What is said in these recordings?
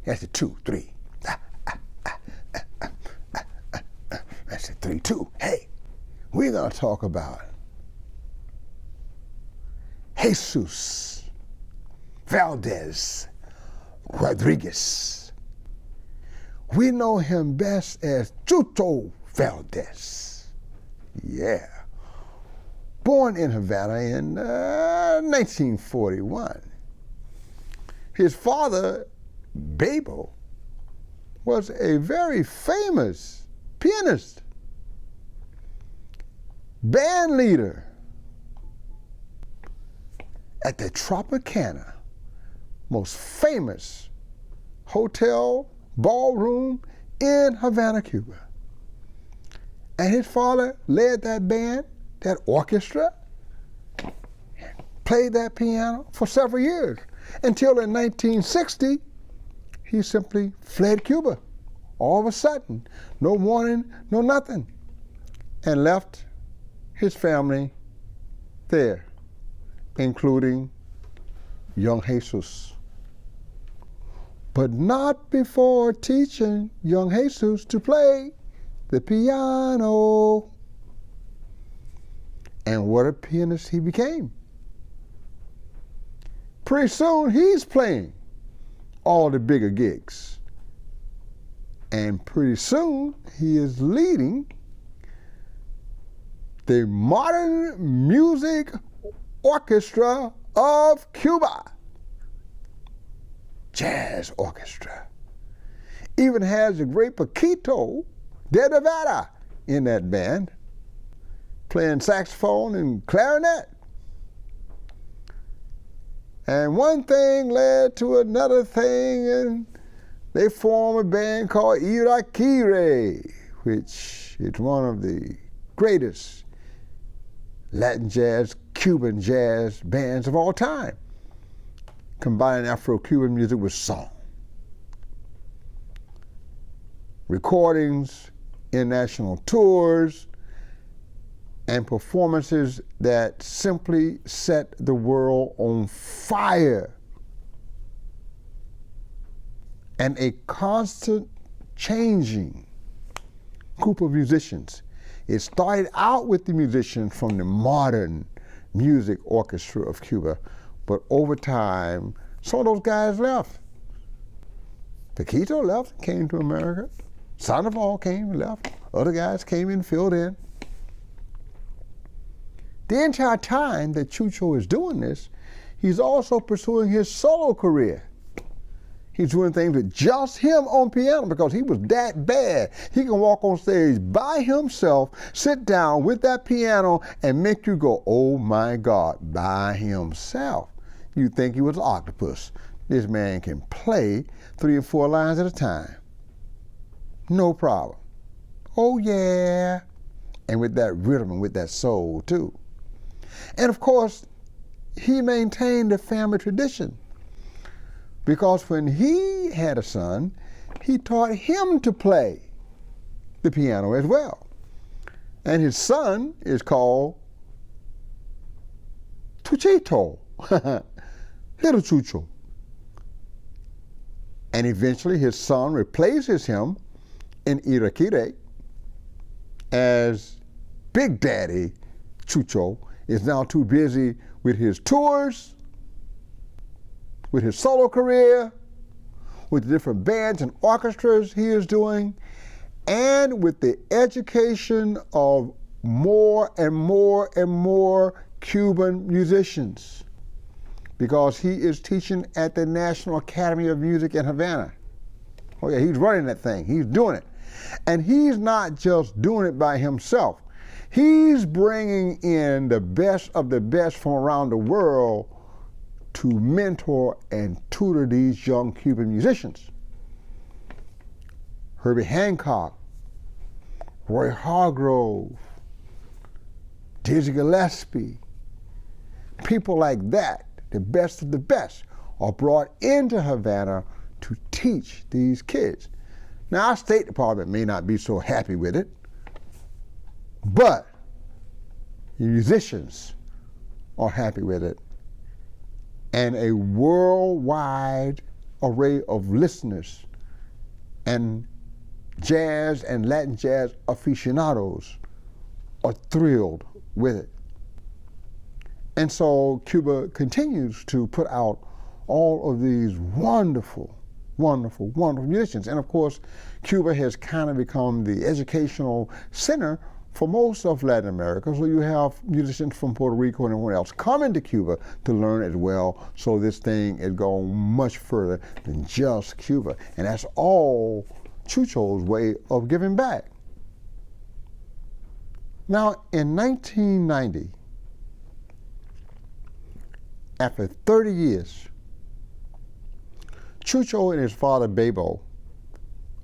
That's the 2, 3. That's the 3, 2. Hey, we're going to talk about Jesus Valdes Rodriguez. We know him best as Chucho Valdes. Yeah. Born in Havana in 1941. His father, Babel, was a very famous pianist, band leader at the Tropicana, most famous hotel ballroom in Havana, Cuba. And his father led that band, that orchestra, played that piano for several years, until in 1960, he simply fled Cuba. All of a sudden, no warning, no nothing, and left his family there, including young Jesus. But not before teaching young Jesus to play the piano. And what a pianist he became. Pretty soon he's playing all the bigger gigs. And pretty soon he is leading the Modern Music Orchestra of Cuba. Jazz orchestra. Even has the great Paquito de Nevada in that band, playing saxophone and clarinet. And one thing led to another thing, and they formed a band called educator, which is one of the greatest Latin jazz, Cuban jazz bands of all time, combining Afro-Cuban music with song. Recordings, international tours, and performances that simply set the world on fire. And a constant changing group of musicians. It started out with the musicians from the Modern Music Orchestra of Cuba, but over time, some of those guys left. Paquito left, came to America. Sandoval came and left. Other guys came in, filled in. The entire time that Chucho is doing this, he's also pursuing his solo career. He's doing things with just him on piano because he was that bad. He can walk on stage by himself, sit down with that piano, and make you go, oh my God, by himself. You'd think he was an octopus. This man can play 3 or 4 lines at a time. No problem. Oh yeah. And with that rhythm and with that soul too. And of course, he maintained the family tradition, because when he had a son, he taught him to play the piano as well. And his son is called Chuchito, little Chucho. And eventually his son replaces him in educator, as Big Daddy Chucho is now too busy with his tours, with his solo career, with the different bands and orchestras he is doing, and with the education of more and more and more Cuban musicians, because he is teaching at the National Academy of Music in Havana. Oh yeah, he's running that thing, he's doing it. And he's not just doing it by himself. He's bringing in the best of the best from around the world to mentor and tutor these young Cuban musicians. Herbie Hancock, Roy Hargrove, Dizzy Gillespie, people like that, the best of the best, are brought into Havana to teach these kids. Now, our State Department may not be so happy with it, but the musicians are happy with it. And a worldwide array of listeners and jazz and Latin jazz aficionados are thrilled with it. And so Cuba continues to put out all of these wonderful, wonderful, wonderful musicians. And of course, Cuba has kind of become the educational center for most of Latin America. So you have musicians from Puerto Rico and everyone else coming to Cuba to learn as well. So this thing is going much further than just Cuba. And that's all Chucho's way of giving back. Now, in 1990, after 30 years, Chucho and his father, Bebo,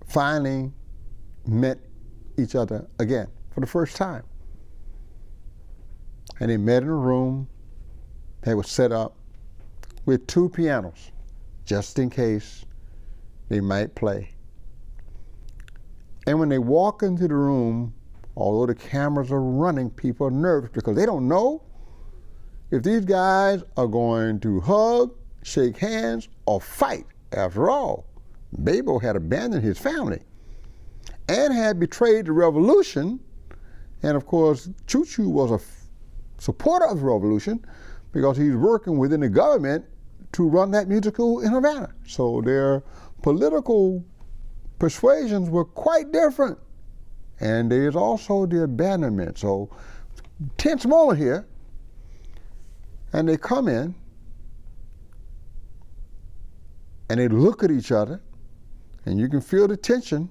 finally met each other again for the first time. And they met in a room. They were set up with 2 pianos, just in case they might play. And when they walk into the room, although the cameras are running, people are nervous because they don't know if these guys are going to hug, shake hands, or fight. After all, Bebo had abandoned his family and had betrayed the revolution. And of course, Chucho was a supporter of the revolution because he's working within the government to run that music school in Havana. So their political persuasions were quite different. And there's also the abandonment. So tense moment here. And they come in and they look at each other, and you can feel the tension.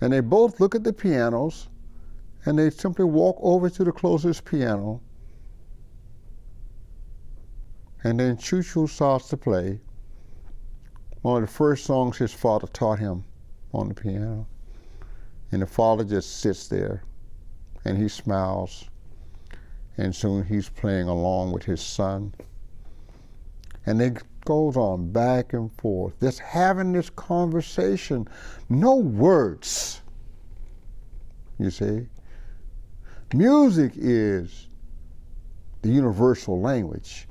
And they both look at the pianos, and they simply walk over to the closest piano. And then Chucho starts to play one of the first songs his father taught him on the piano. And the father just sits there, and he smiles. And soon he's playing along with his son. And it goes on back and forth, just having this conversation. No words, you see. Music is the universal language.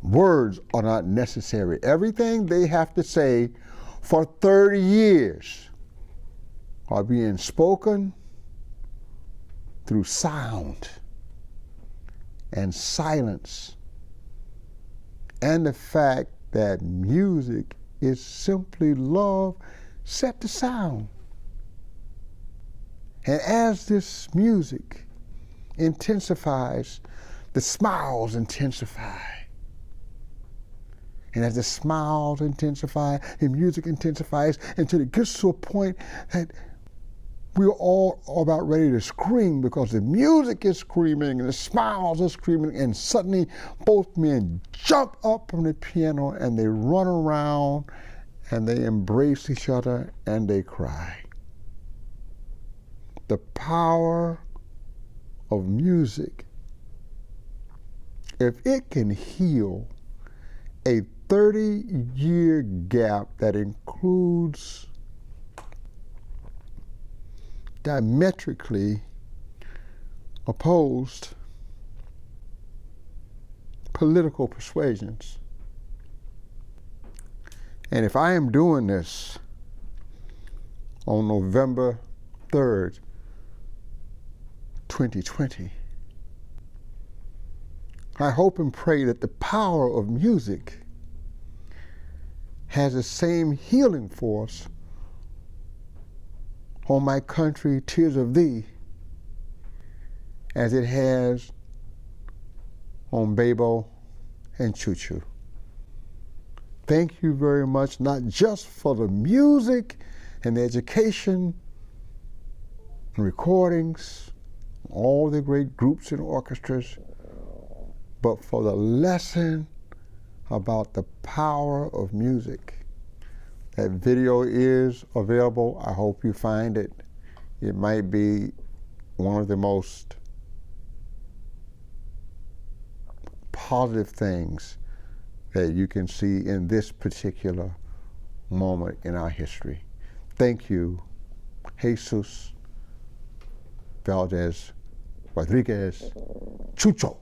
Words are not necessary. Everything they have to say for 30 years are being spoken through sound and silence, and the fact that music is simply love set to sound. And as this music intensifies, the smiles intensify. And as the smiles intensify, the music intensifies until it gets to a point that we're all about ready to scream because the music is screaming and the smiles are screaming, and suddenly both men jump up from the piano and they run around and they embrace each other and they cry. The power of music, if it can heal a 30-year gap that includes diametrically opposed political persuasions. And if I am doing this on November 3rd, 2020, I hope and pray that the power of music has the same healing force on My Country, Tears of Thee, as it has on Bebo and Chucho. Thank you very much, not just for the music and the education and recordings, all the great groups and orchestras, but for the lesson about the power of music. That video is available. I hope you find it. It might be one of the most positive things that you can see in this particular moment in our history. Thank you, Jesus Valdes Rodriguez Chucho.